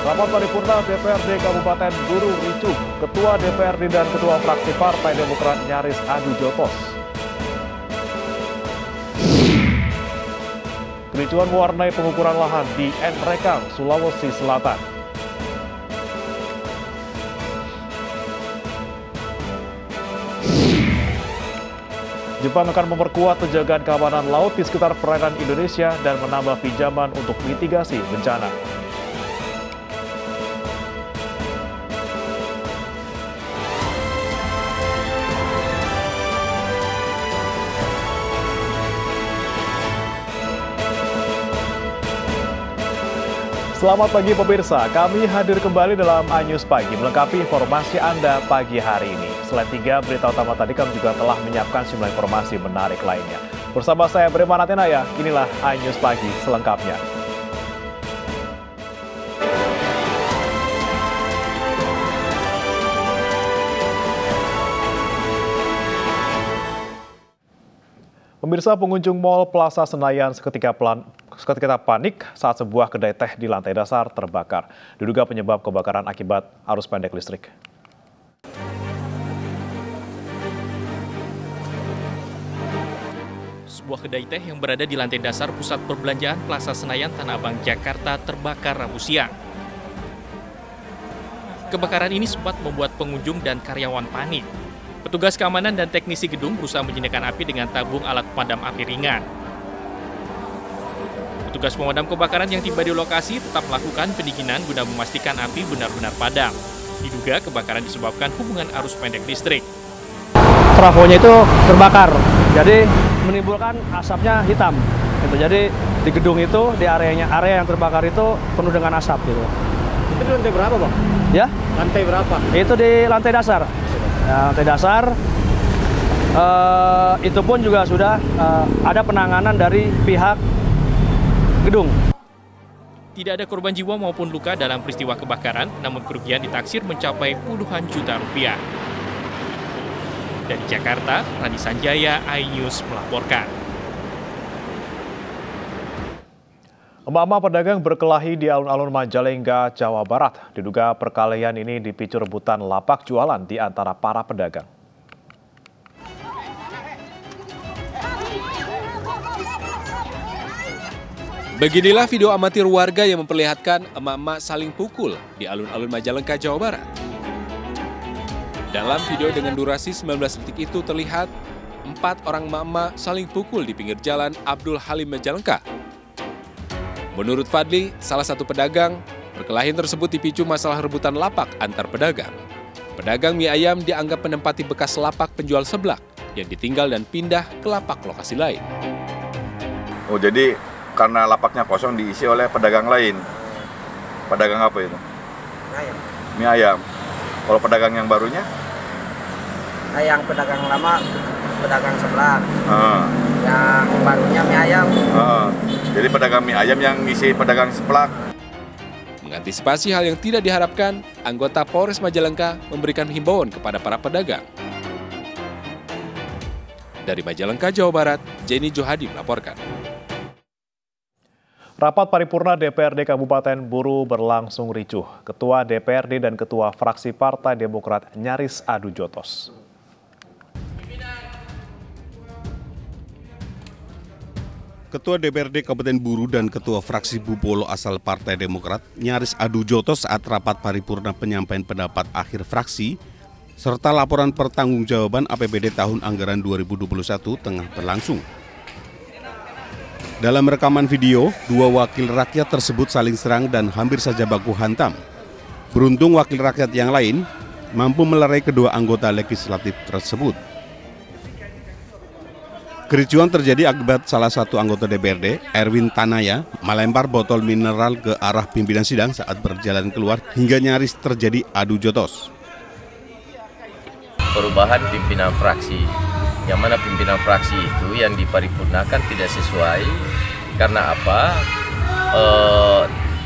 Rapat paripurna DPRD Kabupaten Buru ricuh. Ketua DPRD dan Ketua Fraksi Partai Demokrat nyaris adu jotos. Kericuhan mewarnai pengukuran lahan di Nrekang, Sulawesi Selatan. Jepang akan memperkuat penjagaan keamanan laut di sekitar perairan Indonesia dan menambah pinjaman untuk mitigasi bencana. Selamat pagi pemirsa, kami hadir kembali dalam iNews Pagi melengkapi informasi Anda pagi hari ini. Selain 3 berita utama tadi, kami juga telah menyiapkan sejumlah informasi menarik lainnya. Bersama saya Breman Atenaya, inilah iNews Pagi selengkapnya. Pemirsa, pengunjung Mall Plaza Senayan seketika panik saat sebuah kedai teh di lantai dasar terbakar. Diduga penyebab kebakaran akibat arus pendek listrik. Sebuah kedai teh yang berada di lantai dasar pusat perbelanjaan Plaza Senayan Tanah Abang, Jakarta terbakar Rabu siang. Kebakaran ini sempat membuat pengunjung dan karyawan panik. Petugas keamanan dan teknisi gedung berusaha menjinakkan api dengan tabung alat pemadam api ringan. Petugas pemadam kebakaran yang tiba di lokasi tetap melakukan pendinginan guna memastikan api benar-benar padam. Diduga kebakaran disebabkan hubungan arus pendek listrik. Trafonya itu terbakar, jadi menimbulkan asapnya hitam. Gitu. Jadi di gedung itu, di area yang terbakar itu penuh dengan asap. Gitu. Itu di lantai berapa, Bang? Ya? Lantai berapa? Itu di lantai dasar. Ya, lantai dasar. Itu pun juga sudah ada penanganan dari pihak gedung. Tidak ada korban jiwa maupun luka dalam peristiwa kebakaran, namun kerugian ditaksir mencapai puluhan juta rupiah. Dari Jakarta, Rani Sanjaya, iNews melaporkan. Emak-emak pedagang berkelahi di alun-alun Majalengka, Jawa Barat. Diduga perkelahian ini dipicu rebutan lapak jualan di antara para pedagang. Beginilah video amatir warga yang memperlihatkan emak-emak saling pukul di alun-alun Majalengka, Jawa Barat. Dalam video dengan durasi 19 detik itu terlihat 4 orang emak-emak saling pukul di pinggir jalan Abdul Halim Majalengka. Menurut Fadli, salah satu pedagang, perkelahian tersebut dipicu masalah rebutan lapak antar pedagang. Pedagang mie ayam dianggap menempati bekas lapak penjual seblak yang ditinggal dan pindah ke lapak lokasi lain. Oh, jadi karena lapaknya kosong diisi oleh pedagang lain. Pedagang apa itu? Ayam. Mie ayam. Kalau pedagang yang barunya? Yang pedagang lama, pedagang sebelah. Yang barunya mie ayam. Jadi pedagang mie ayam yang ngisi pedagang seblak. Mengantisipasi hal yang tidak diharapkan, anggota Polres Majalengka memberikan himbauan kepada para pedagang. Dari Majalengka, Jawa Barat, Jenny Johadi melaporkan. Rapat paripurna DPRD Kabupaten Buru berlangsung ricuh. Ketua DPRD dan Ketua Fraksi Partai Demokrat nyaris adu jotos. Ketua DPRD Kabupaten Buru dan Ketua Fraksi Bupolo asal Partai Demokrat nyaris adu jotos saat rapat paripurna penyampaian pendapat akhir fraksi serta laporan pertanggungjawaban APBD tahun anggaran 2021 tengah berlangsung. Dalam rekaman video, 2 wakil rakyat tersebut saling serang dan hampir saja baku hantam. Beruntung wakil rakyat yang lain mampu melerai kedua anggota legislatif tersebut. Kericuan terjadi akibat salah satu anggota DPRD, Erwin Tanaya, melempar botol mineral ke arah pimpinan sidang saat berjalan keluar hingga nyaris terjadi adu jotos. Perubahan pimpinan fraksi, yang mana pimpinan fraksi itu yang diparipurnakan tidak sesuai karena apa?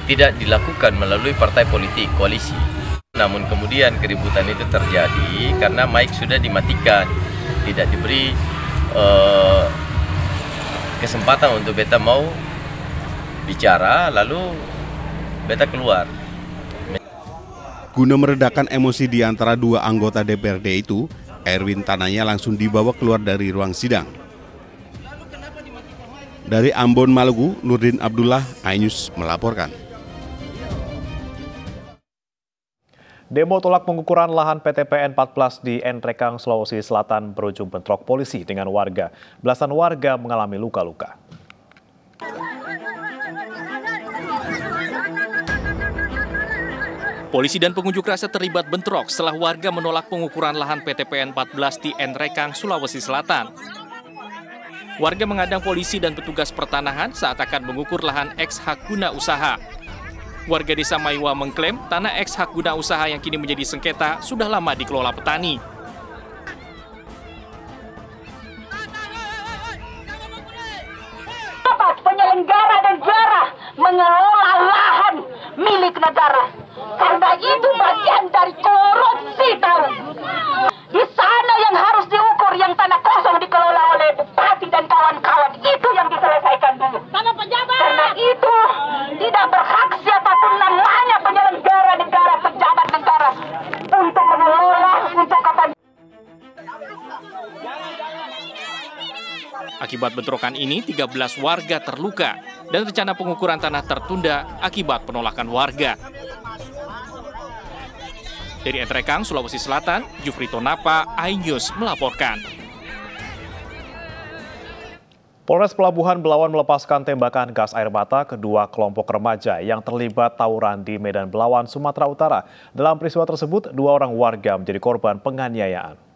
Tidak dilakukan melalui partai politik koalisi. Namun kemudian keributan itu terjadi karena mic sudah dimatikan, tidak diberi kesempatan untuk beta mau bicara, lalu beta keluar. Guna meredakan emosi di antara dua anggota DPRD itu, Erwin Tananya langsung dibawa keluar dari ruang sidang. Dari Ambon, Maluku, Nurdin Abdullah, iNews melaporkan. Demo tolak pengukuran lahan PTPN 14 di Nrekang, Sulawesi Selatan berujung bentrok polisi dengan warga. Belasan warga mengalami luka-luka. Polisi dan pengunjuk rasa terlibat bentrok setelah warga menolak pengukuran lahan PTPN 14 di Nrekang, Sulawesi Selatan. Warga mengadang polisi dan petugas pertanahan saat akan mengukur lahan eks hak guna usaha. Warga desa Maiwa mengklaim tanah eks hak guna usaha yang kini menjadi sengketa sudah lama dikelola petani. Penyelenggara negara mengelola lahan milik negara. Karena itu bagian dari korupsi, tahu. Di sana yang harus diukur, yang tanah kosong dikelola oleh bupati dan kawan-kawan, itu yang diselesaikan dulu. Karena itu tidak berhak siapapun namanya penyelenggara negara, pejabat negara untuk mengelola untuk kepentingan. Akibat bentrokan ini, 13 warga terluka dan rencana pengukuran tanah tertunda akibat penolakan warga. Dari Nrekang, Sulawesi Selatan, Jufrito Napa, iNews melaporkan. Polres Pelabuhan Belawan melepaskan tembakan gas air mata kedua kelompok remaja yang terlibat tawuran di Medan Belawan, Sumatera Utara. Dalam peristiwa tersebut, 2 orang warga menjadi korban penganiayaan.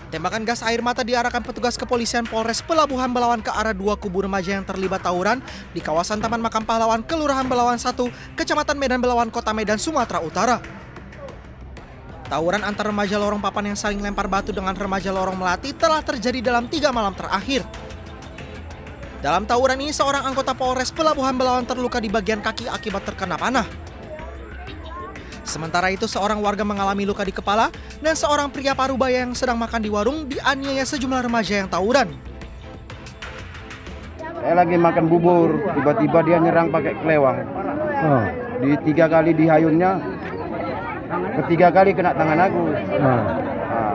Tembakan gas air mata diarahkan petugas kepolisian Polres Pelabuhan Belawan ke arah 2 kubu remaja yang terlibat tawuran di kawasan Taman Makam Pahlawan, Kelurahan Belawan 1, Kecamatan Medan Belawan, Kota Medan, Sumatera Utara. Tawuran antar remaja Lorong Papan yang saling lempar batu dengan remaja Lorong Melati telah terjadi dalam 3 malam terakhir. Dalam tawuran ini, seorang anggota Polres Pelabuhan Belawan terluka di bagian kaki akibat terkena panah. Sementara itu, seorang warga mengalami luka di kepala dan seorang pria parubaya yang sedang makan di warung dianiaya sejumlah remaja yang tawuran. Saya lagi makan bubur, tiba-tiba dia nyerang pakai kelewang. Di 3 kali dihayunnya, ketiga kali kena tangan aku.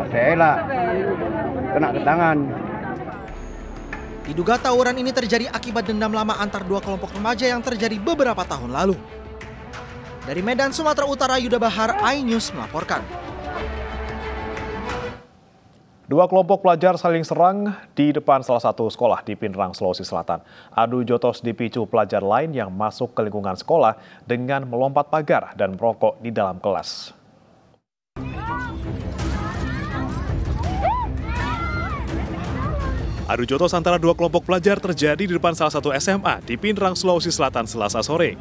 Saya elak, kena ke tangan. Diduga tawuran ini terjadi akibat dendam lama antar 2 kelompok remaja yang terjadi beberapa tahun lalu. Dari Medan, Sumatera Utara, Yuda Bahar, iNews melaporkan. 2 kelompok pelajar saling serang di depan salah satu sekolah di Pinrang, Sulawesi Selatan. Adu jotos dipicu pelajar lain yang masuk ke lingkungan sekolah dengan melompat pagar dan merokok di dalam kelas. Adu jotos antara 2 kelompok pelajar terjadi di depan salah satu SMA di Pinrang, Sulawesi Selatan, Selasa sore.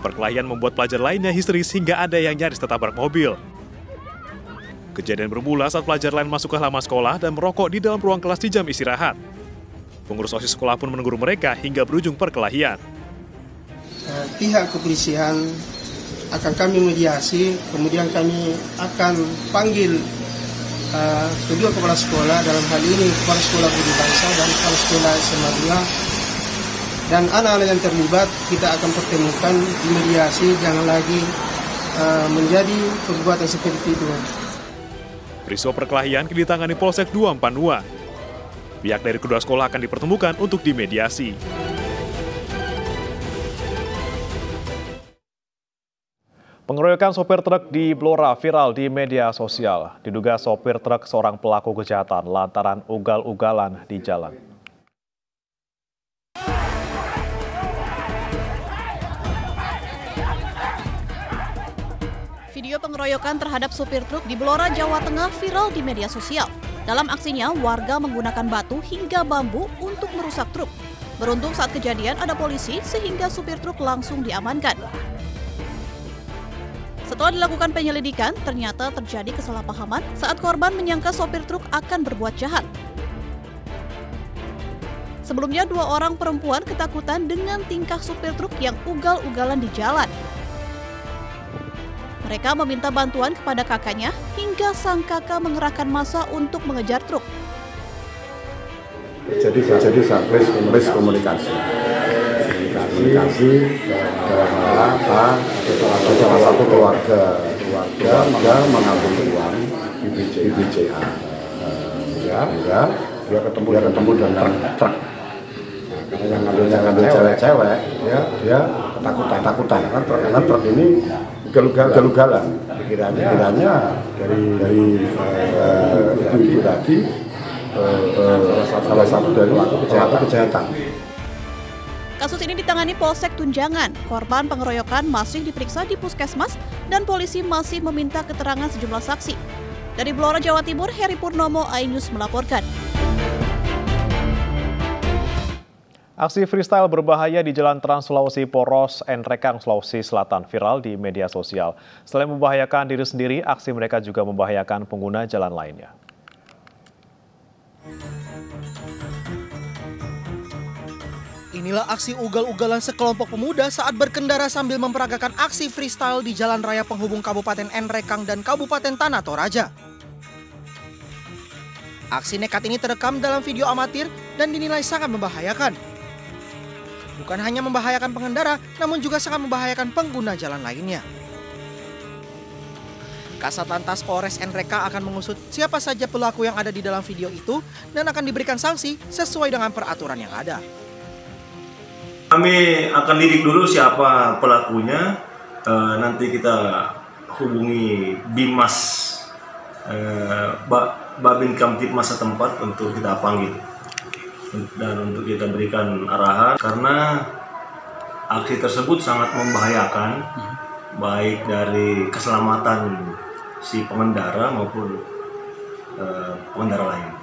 Perkelahian membuat pelajar lainnya histeris hingga ada yang nyaris tertabrak mobil. Kejadian bermula saat pelajar lain masuk ke halaman sekolah dan merokok di dalam ruang kelas di jam istirahat. Pengurus OSIS sekolah pun menegur mereka hingga berujung perkelahian. Pihak kepolisian akan kami mediasi, kemudian kami akan panggil kedua kepala sekolah, dalam hal ini Kepala Sekolah Budi Bangsa dan Kepala Sekolah SMA 2. Dan anak-anak yang terlibat kita akan pertemukan di mediasi, jangan lagi menjadi perbuatan seperti itu. Peristiwa perkelahian kini ditangani Polsek 2 Panua. Pihak dari kedua sekolah akan dipertemukan untuk dimediasi. Pengeroyokan sopir truk di Blora viral di media sosial. Diduga sopir truk seorang pelaku kejahatan lantaran ugal-ugalan di jalan. Video pengeroyokan terhadap supir truk di Blora, Jawa Tengah viral di media sosial. Dalam aksinya, warga menggunakan batu hingga bambu untuk merusak truk. Beruntung saat kejadian ada polisi sehingga supir truk langsung diamankan. Setelah dilakukan penyelidikan, ternyata terjadi kesalahpahaman saat korban menyangka sopir truk akan berbuat jahat. Sebelumnya, 2 orang perempuan ketakutan dengan tingkah supir truk yang ugal-ugalan di jalan. Mereka meminta bantuan kepada kakaknya hingga sang kakak mengerahkan massa untuk mengejar truk. Jadi satgas komunikasi dalam hal ada salah satu keluarga mengambil uang di BCA, dia ketemu dengan truk. Karena yang ngambil cewek, dia ketakutan karena truk ini ugal-ugalan. Kiranya dari ibu tadi salah satu dari pelaku kejahatan. Kasus ini ditangani Polsek Tunjangan. Korban pengeroyokan masih diperiksa di Puskesmas dan polisi masih meminta keterangan sejumlah saksi. Dari Blora, Jawa Timur, Heri Purnomo, iNews melaporkan. Aksi freestyle berbahaya di Jalan Trans Sulawesi Poros Enrekang, Sulawesi Selatan viral di media sosial. Selain membahayakan diri sendiri, aksi mereka juga membahayakan pengguna jalan lainnya. Inilah aksi ugal-ugalan sekelompok pemuda saat berkendara sambil memperagakan aksi freestyle di jalan raya penghubung Kabupaten Enrekang dan Kabupaten Tanah Toraja. Aksi nekat ini terekam dalam video amatir dan dinilai sangat membahayakan. Bukan hanya membahayakan pengendara, namun juga sangat membahayakan pengguna jalan lainnya. Kasat Lantas Polres Enrekang akan mengusut siapa saja pelaku yang ada di dalam video itu dan akan diberikan sanksi sesuai dengan peraturan yang ada. Kami akan lidik dulu siapa pelakunya, nanti kita hubungi Bimas, Babin Kamtipmas setempat untuk kita panggil dan untuk kita berikan arahan karena aksi tersebut sangat membahayakan baik dari keselamatan si pengendara maupun pengendara lain.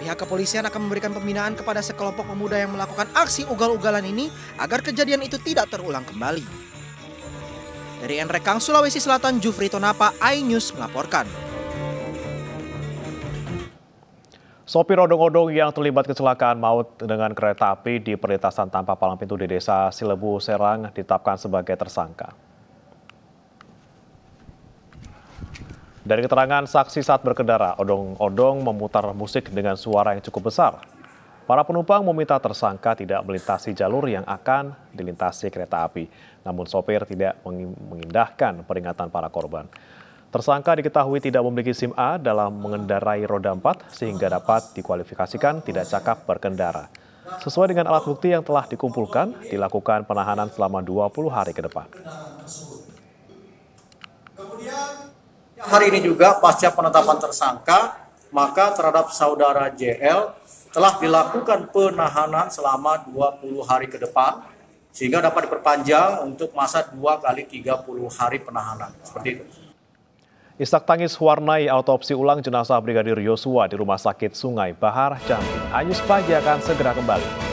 Pihak kepolisian akan memberikan pembinaan kepada sekelompok pemuda yang melakukan aksi ugal-ugalan ini agar kejadian itu tidak terulang kembali. Dari Enrekang, Sulawesi Selatan, Jufri Tonapa, iNews melaporkan. Sopir odong-odong yang terlibat kecelakaan maut dengan kereta api di perlintasan tanpa palang pintu di Desa Silebu, Serang ditetapkan sebagai tersangka. Dari keterangan saksi saat berkendara, odong-odong memutar musik dengan suara yang cukup besar. Para penumpang meminta tersangka tidak melintasi jalur yang akan dilintasi kereta api. Namun sopir tidak mengindahkan peringatan para korban. Tersangka diketahui tidak memiliki SIM A dalam mengendarai roda 4 sehingga dapat dikualifikasikan tidak cakap berkendara. Sesuai dengan alat bukti yang telah dikumpulkan, dilakukan penahanan selama 20 hari ke depan. Hari ini juga pasca penetapan tersangka, maka terhadap saudara JL telah dilakukan penahanan selama 20 hari ke depan, sehingga dapat diperpanjang untuk masa 2 kali 30 hari penahanan. Seperti itu. Isak tangis warnai autopsi ulang jenazah Brigadir Yosua di Rumah Sakit Sungai Bahar, Jambi. iNews Pagi akan segera kembali.